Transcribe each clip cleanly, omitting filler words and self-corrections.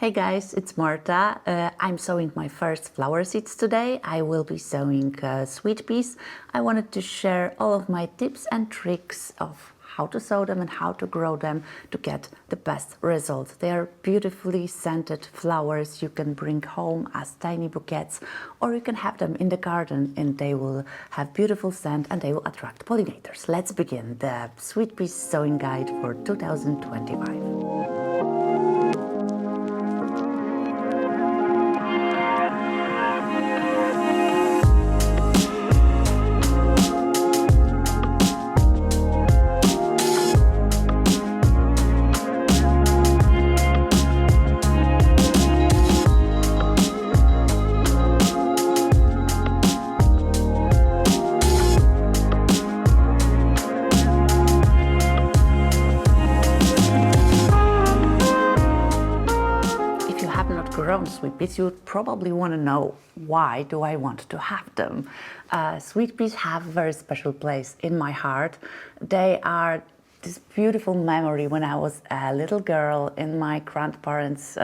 Hey guys, it's Marta. I'm sowing my first flower seeds today. I will be sowing sweet peas. I wanted to share all of my tips and tricks of how to sow them and how to grow them to get the best results. They are beautifully scented flowers you can bring home as tiny bouquets, or you can have them in the garden and they will have beautiful scent and they will attract pollinators. Let's begin the sweet peas sowing guide for 2025. Grown sweet peas, you would probably want to know, why do I want to have them? Sweet peas have a very special place in my heart. They are this beautiful memory when I was a little girl in my grandparents'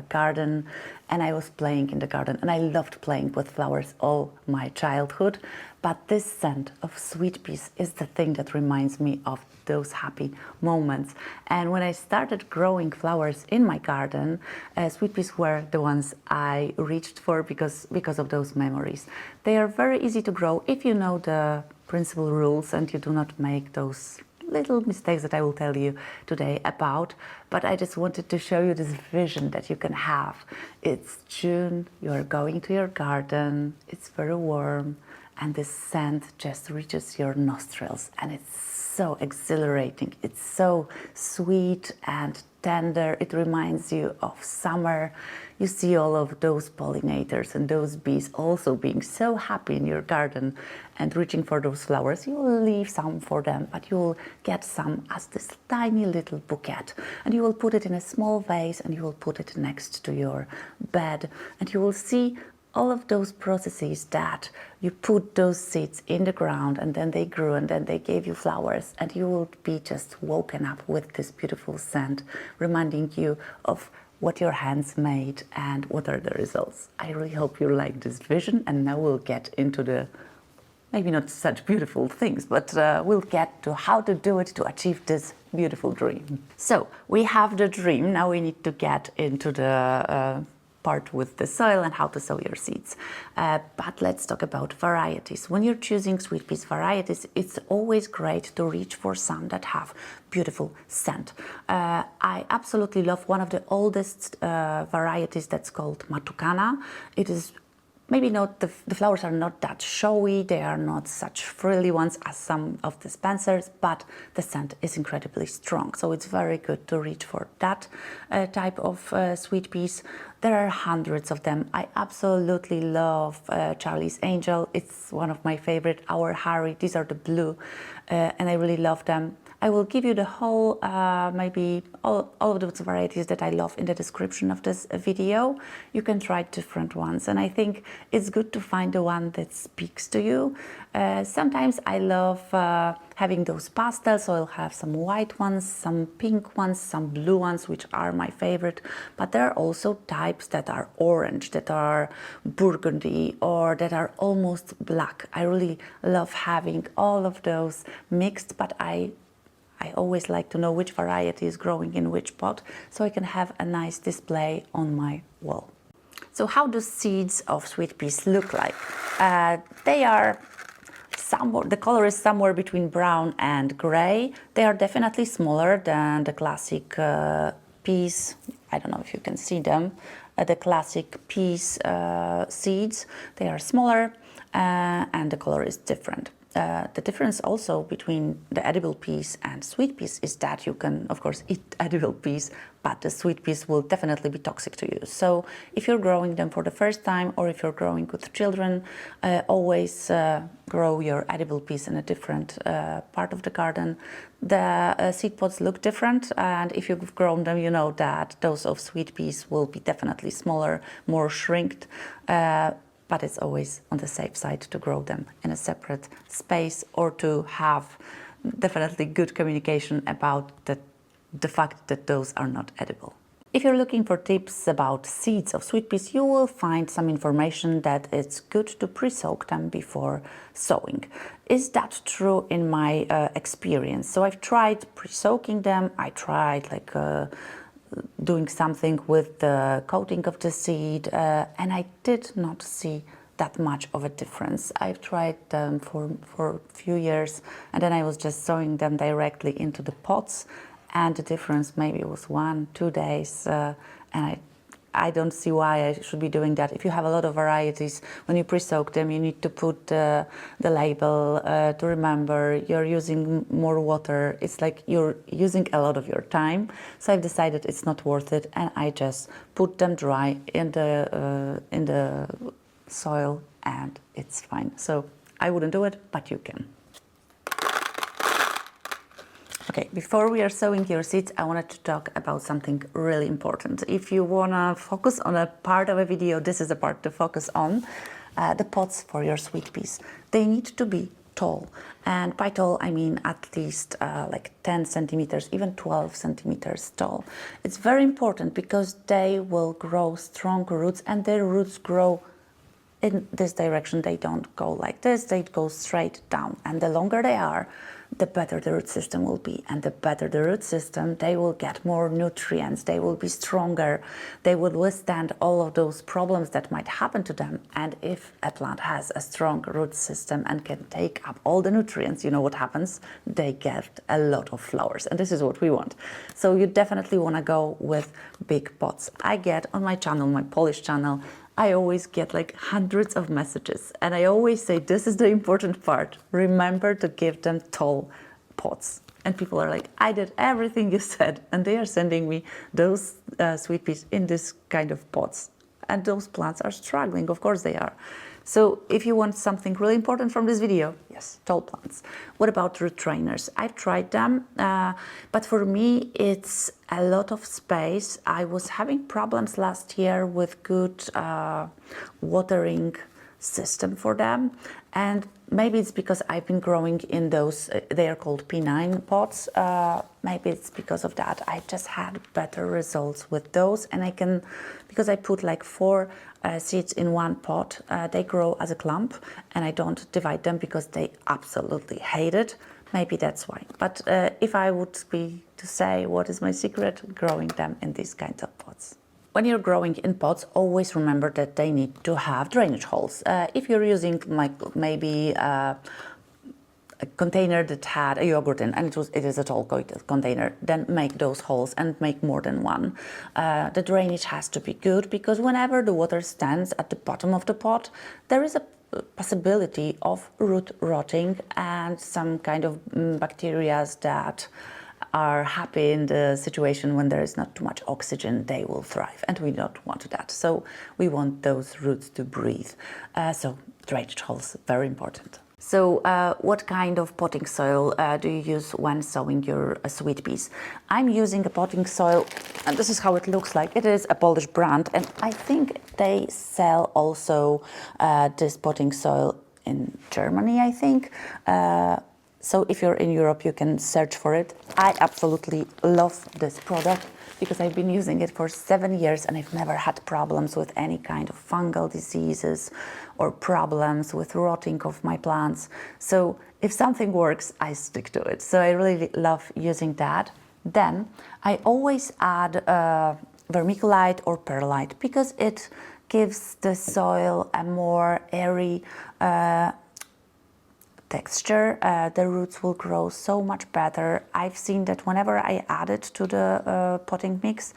garden, and I was playing in the garden, and I loved playing with flowers all my childhood. But this scent of sweet peas is the thing that reminds me of those happy moments. And when I started growing flowers in my garden, sweet peas were the ones I reached for because of those memories. They are very easy to grow if you know the principal rules and you do not make those little mistakes that I will tell you today about. But I just wanted to show you this vision that you can have. It's June, you're going to your garden, it's very warm, and the scent just reaches your nostrils, and it's so exhilarating. It's so sweet and tender. It reminds you of summer. You see all of those pollinators and those bees also being so happy in your garden and reaching for those flowers. You will leave some for them, but you will get some as this tiny little bouquet, and you will put it in a small vase and you will put it next to your bed, and you will see all of those processes that you put those seeds in the ground and then they grew and then they gave you flowers, and you will be just woken up with this beautiful scent reminding you of what your hands made and what are the results. I really hope you like this vision, and now we'll get into the maybe not such beautiful things, but we'll get to how to do it to achieve this beautiful dream. So we have the dream, now we need to get into the part with the soil and how to sow your seeds. But let's talk about varieties. When you're choosing sweet peas varieties, it's always great to reach for some that have beautiful scent. I absolutely love one of the oldest varieties that's called Matucana. It is maybe not, the flowers are not that showy, they are not such frilly ones as some of the Spencers, but the scent is incredibly strong. So it's very good to reach for that type of sweet peas. There are hundreds of them. I absolutely love Charlie's Angel. It's one of my favorite. Our Harry, these are the blue, and I really love them. I will give you the whole, maybe all of those varieties that I love in the description of this video. You can try different ones, and I think it's good to find the one that speaks to you. Sometimes I love having those pastels, so I'll have some white ones, some pink ones, some blue ones, which are my favorite. But there are also types that are orange, that are burgundy, or that are almost black. I really love having all of those mixed, but I always like to know which variety is growing in which pot, so I can have a nice display on my wall. So how do seeds of sweet peas look like? They are somewhere, the color is somewhere between brown and gray. They are definitely smaller than the classic peas. I don't know if you can see them. The classic peas seeds. They are smaller and the color is different. The difference also between the edible peas and sweet peas is that you can, of course, eat edible peas, but the sweet peas will definitely be toxic to you. So if you're growing them for the first time, or if you're growing with children, always grow your edible peas in a different part of the garden. The seed pods look different, and if you've grown them, you know that those of sweet peas will be definitely smaller, more shrinked. But it's always on the safe side to grow them in a separate space, or to have definitely good communication about the fact that those are not edible. If you're looking for tips about seeds of sweet peas, you will find some information that it's good to pre-soak them before sowing. Is that true in my experience? So I've tried pre-soaking them, I tried doing something with the coating of the seed, and I did not see that much of a difference. I've tried them for a few years, and then I was just sowing them directly into the pots, and the difference maybe was 1-2 days, and I don't see why I should be doing that. If you have a lot of varieties, when you pre-soak them, you need to put the label to remember you're using more water. It's like you're using a lot of your time. So I've decided it's not worth it, and I just put them dry in the soil, and it's fine. So I wouldn't do it, but you can. Okay, before we are sowing your seeds, I wanted to talk about something really important. If you want to focus on a part of a video, this is the part to focus on. The pots for your sweet peas. They need to be tall. And by tall, I mean at least like 10 centimeters, even 12 centimeters tall. It's very important because they will grow strong roots, and their roots grow in this direction. They don't go like this, they go straight down. And the longer they are, the better the root system will be. And the better the root system, they will get more nutrients, they will be stronger, they will withstand all of those problems that might happen to them. And if a plant has a strong root system and can take up all the nutrients, you know what happens? They get a lot of flowers, and this is what we want. So you definitely want to go with big pots. I get on my channel, my Polish channel, I always get like hundreds of messages, and I always say this is the important part. Remember to give them tall pots. And people are like, I did everything you said, and they are sending me those sweet peas in this kind of pots. And those plants are struggling, of course they are. So if you want something really important from this video, yes, tall plants. What about root trainers? I've tried them, but for me it's a lot of space. I was having problems last year with good watering system for them, and maybe it's because I've been growing in those, they are called P9 pots. Maybe it's because of that. I just had better results with those, and I can, because I put like 4 seeds in one pot, they grow as a clump, and I don't divide them because they absolutely hate it. Maybe that's why. But if I would be to say what is my secret, growing them in these kinds of pots. When you're growing in pots, always remember that they need to have drainage holes. If you're using like maybe a container that had a yogurt in, and it is a tall container, then make those holes and make more than one. The drainage has to be good, because whenever the water stands at the bottom of the pot, there is a possibility of root rotting and some kind of bacteria that are happy in the situation when there is not too much oxygen, they will thrive, and we don't want that. So we want those roots to breathe. So drainage holes, very important. So what kind of potting soil do you use when sowing your sweet peas? I'm using a potting soil, and this is how it looks like. It is a Polish brand, and I think they sell also this potting soil in Germany, I think. So if you're in Europe, you can search for it. I absolutely love this product because I've been using it for 7 years, and I've never had problems with any kind of fungal diseases or problems with rotting of my plants. So if something works, I stick to it. So I really love using that. Then I always add vermiculite or perlite because it gives the soil a more airy texture. The roots will grow so much better. I've seen that whenever I add it to the potting mix,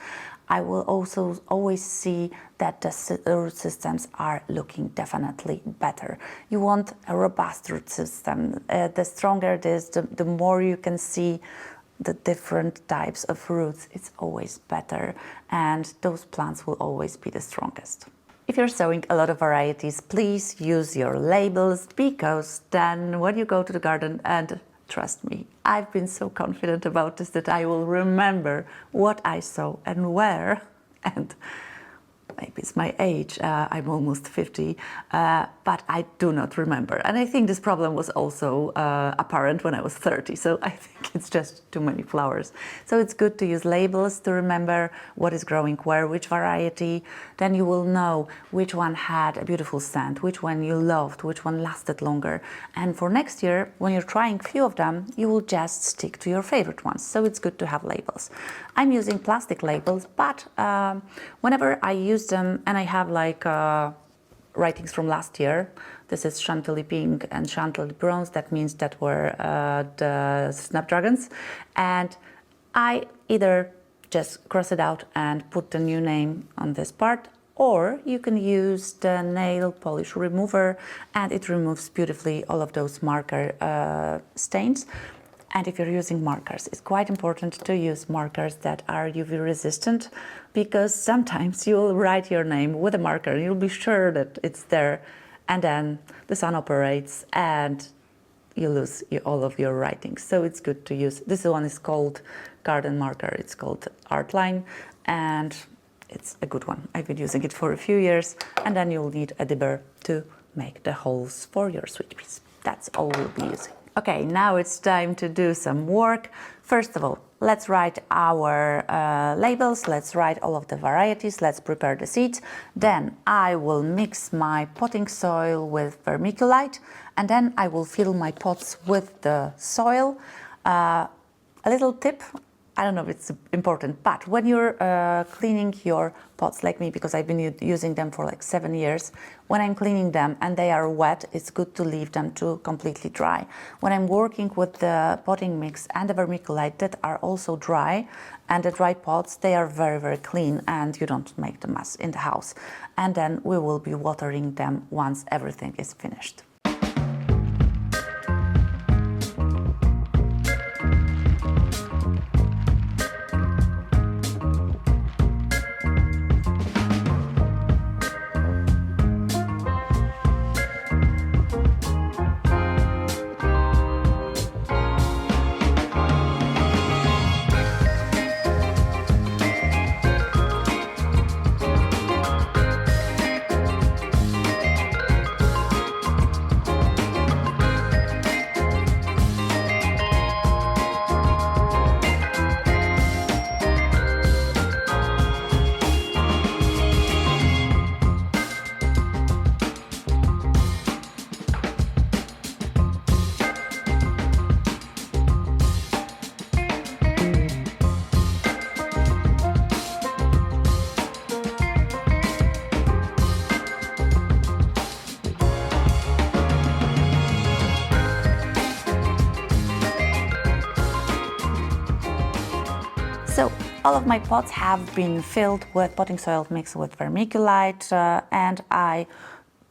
I will also always see that the root systems are looking definitely better. You want a robust root system. The stronger it is, the more you can see the different types of roots. It's always better, and those plants will always be the strongest. If you're sowing a lot of varieties, please use your labels, because then when you go to the garden, and trust me, I've been so confident about this that I will remember what I sow and where, and maybe it's my age, I'm almost 50, but I do not remember. And I think this problem was also apparent when I was 30, so I think it's just too many flowers. So it's good to use labels to remember what is growing where, which variety. Then you will know which one had a beautiful scent, which one you loved, which one lasted longer. And for next year, when you're trying a few of them, you will just stick to your favorite ones. So it's good to have labels. I'm using plastic labels, but whenever I use them and I have like writings from last year, this is Chantilly Pink and Chantilly Bronze, that means that were the Snapdragons, and I either just cross it out and put the new name on this part, or you can use the nail polish remover and it removes beautifully all of those marker stains. And if you're using markers, it's quite important to use markers that are UV resistant, because sometimes you'll write your name with a marker and you'll be sure that it's there, and then the sun operates and you lose all of your writings. So it's good to use. This one is called garden marker. It's called Artline, and it's a good one. I've been using it for a few years, and then you'll need a dibber to make the holes for your sweet peas. That's all we'll be using. Okay, now it's time to do some work. First of all, let's write our labels. Let's write all of the varieties. Let's prepare the seeds. Then I will mix my potting soil with vermiculite, and then I will fill my pots with the soil. A little tip, I don't know if it's important, but when you're cleaning your pots like me, because I've been using them for like 7 years, when I'm cleaning them and they are wet, it's good to leave them to completely dry. When I'm working with the potting mix and the vermiculite that are also dry, and the dry pots, they are very, very clean and you don't make the mess in the house. And then we will be watering them once everything is finished. So all of my pots have been filled with potting soil mixed with vermiculite, and I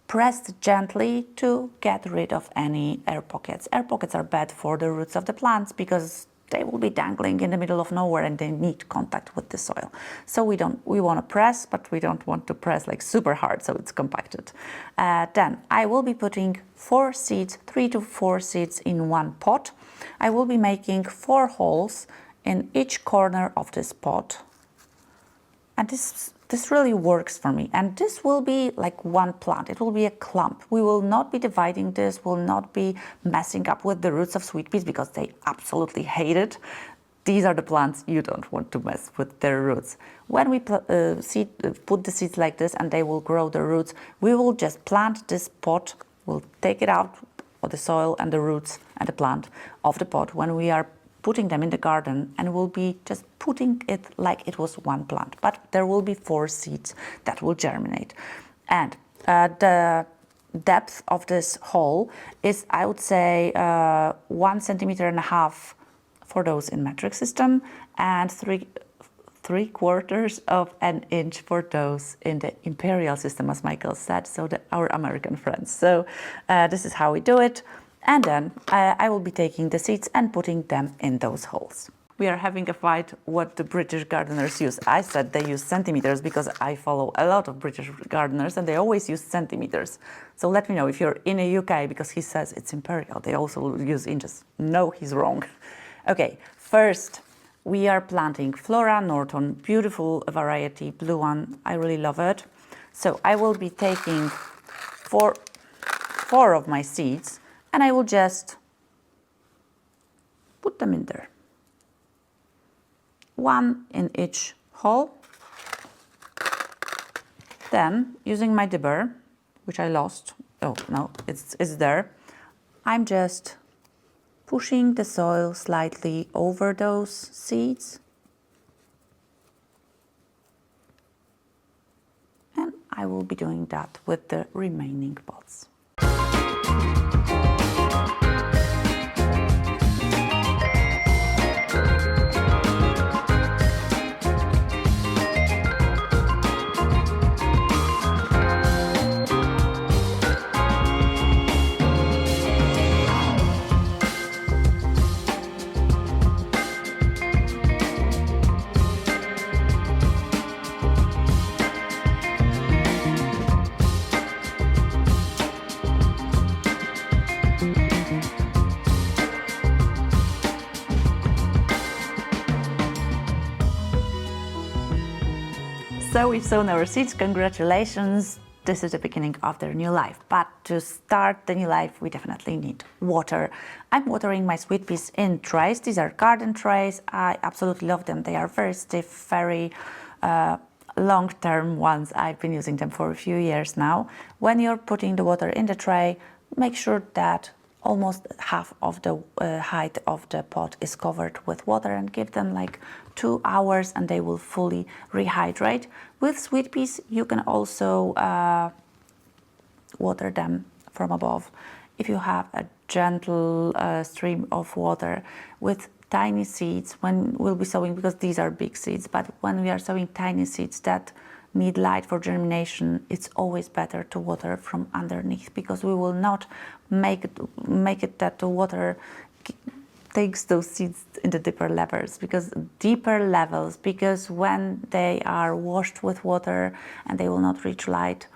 pressed gently to get rid of any air pockets. Air pockets are bad for the roots of the plants because they will be dangling in the middle of nowhere and they need contact with the soil. So we want to press, but we don't want to press like super hard so it's compacted. Then I will be putting 4 seeds, 3 to 4 seeds in one pot. I will be making 4 holes in each corner of this pot, and this really works for me. And this will be like one plant, it will be a clump. We will not be dividing this, will not be messing up with the roots of sweet peas because they absolutely hate it. These are the plants you don't want to mess with their roots. When we put the seeds like this and they will grow the roots, we will just plant this pot, we'll take it out of the soil and the roots and the plant of the pot when we are putting them in the garden, and we'll be just putting it like it was one plant. But there will be 4 seeds that will germinate. And the depth of this hole is, I would say, 1.5 centimeters for those in metric system, and 3/4 of an inch for those in the imperial system, as Michael said, so our American friends. So this is how we do it. And then I will be taking the seeds and putting them in those holes. We are having a fight what the British gardeners use. I said they use centimeters because I follow a lot of British gardeners and they always use centimeters. So let me know if you're in the UK, because he says it's imperial. They also use inches. No, he's wrong. Okay, first we are planting Flora Norton, beautiful variety, blue one. I really love it. So I will be taking four of my seeds and I will just put them in there. One in each hole. Then, using my dibber, which I lost, oh no, it's there, I'm just pushing the soil slightly over those seeds. And I will be doing that with the remaining pots. So we've sown our seeds, congratulations, this is the beginning of their new life. But to start the new life, we definitely need water. I'm watering my sweet peas in trays. These are garden trays. I absolutely love them. They are very stiff, very long-term ones. I've been using them for a few years now. When you're putting the water in the tray, make sure that almost half of the height of the pot is covered with water, and give them like 2 hours and they will fully rehydrate. With sweet peas, you can also water them from above. If you have a gentle stream of water with tiny seeds, when we'll be sowing, because these are big seeds, but when we are sowing tiny seeds that need light for germination, it's always better to water from underneath, because we will not make it that the water takes those seeds in the deeper levels, because when they are washed with water and they will not reach light,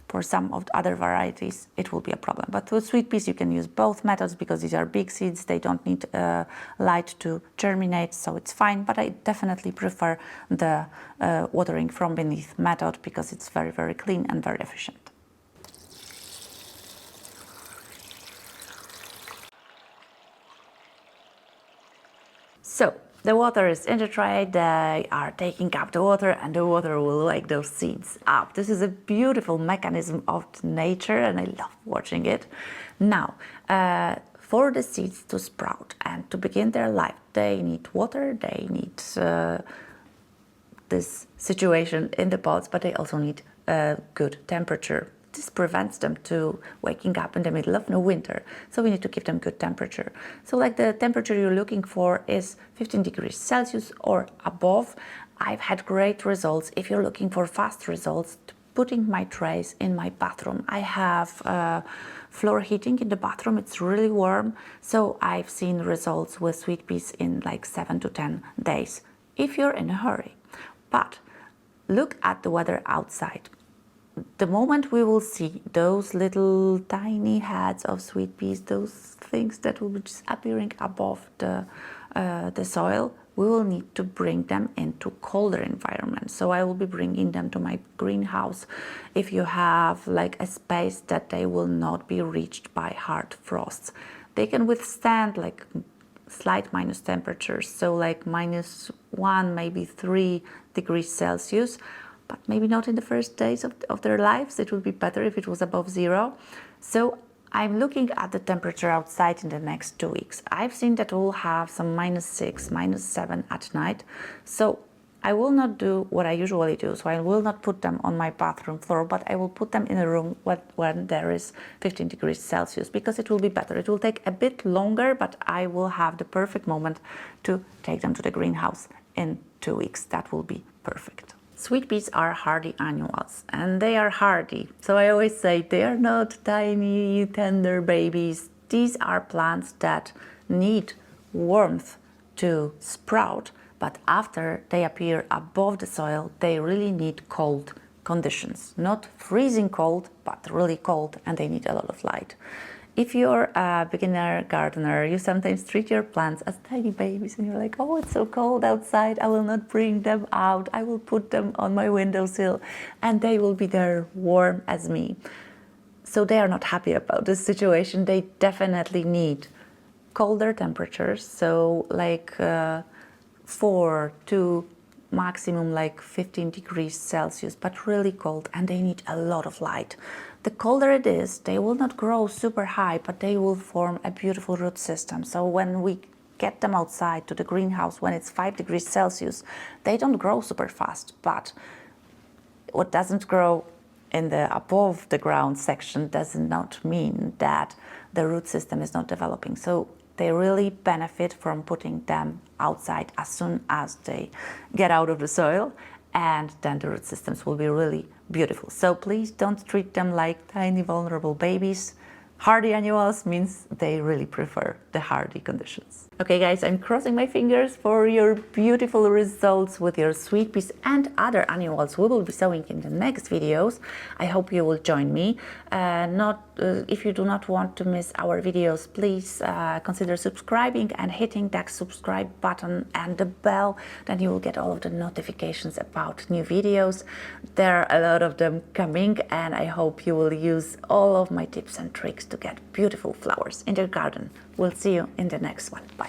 for some of the other varieties it will be a problem. But with sweet peas you can use both methods, because these are big seeds, they don't need light to germinate, so it's fine. But I definitely prefer the watering from beneath method, because it's very, very clean and very efficient. So the water is in the tray, they are taking up the water, and the water will wake those seeds up. This is a beautiful mechanism of nature and I love watching it. Now, for the seeds to sprout and to begin their life, they need water, they need this situation in the pots, but they also need good temperature. This prevents them to waking up in the middle of the winter, so we need to give them good temperature. So like the temperature you're looking for is 15 degrees Celsius or above. I've had great results. If you're looking for fast results, putting my trays in my bathroom. I have floor heating in the bathroom, it's really warm, so I've seen results with sweet peas in like 7 to 10 days, if you're in a hurry. But look at the weather outside. The moment we will see those little tiny heads of sweet peas, those things that will be just appearing above the soil, we will need to bring them into colder environments. So I will be bringing them to my greenhouse. If you have like a space that they will not be reached by hard frosts, they can withstand like slight minus temperatures, so like -1, maybe 3 degrees Celsius. But maybe not in the first days of their lives. It would be better if it was above 0. So I'm looking at the temperature outside in the next 2 weeks. I've seen that we'll have some -6, -7 at night. So I will not do what I usually do. So I will not put them on my bathroom floor, but I will put them in a room when there is 15 degrees Celsius, because it will be better. It will take a bit longer, but I will have the perfect moment to take them to the greenhouse in 2 weeks. That will be perfect. Sweet peas are hardy annuals, and they are hardy. So I always say they are not tiny, tender babies. These are plants that need warmth to sprout, but after they appear above the soil, they really need cold conditions. Not freezing cold, but really cold, and they need a lot of light. if you're a beginner gardener, you sometimes treat your plants as tiny babies and you're like, oh, it's so cold outside, I will not bring them out, I will put them on my windowsill and they will be there warm as me. So they are not happy about this situation. They definitely need colder temperatures, so like 4 to maximum like 15 degrees Celsius, but really cold, and they need a lot of light. The colder it is, they will not grow super high, but they will form a beautiful root system. So when we get them outside to the greenhouse when it's 5 degrees Celsius, they don't grow super fast, but what doesn't grow in the above the ground section does not mean that the root system is not developing. So they really benefit from putting them outside as soon as they get out of the soil, and then the root systems will be really beautiful. So please don't treat them like tiny vulnerable babies. Hardy annuals means they really prefer the hardy conditions. Okay guys, I'm crossing my fingers for your beautiful results with your sweet peas and other annuals we will be sowing in the next videos. I hope you will join me. If you do not want to miss our videos, please consider subscribing and hitting that subscribe button and the bell. Then you will get all of the notifications about new videos. There are a lot of them coming, and I hope you will use all of my tips and tricks to get beautiful flowers in your garden. We'll see you in the next one. Bye.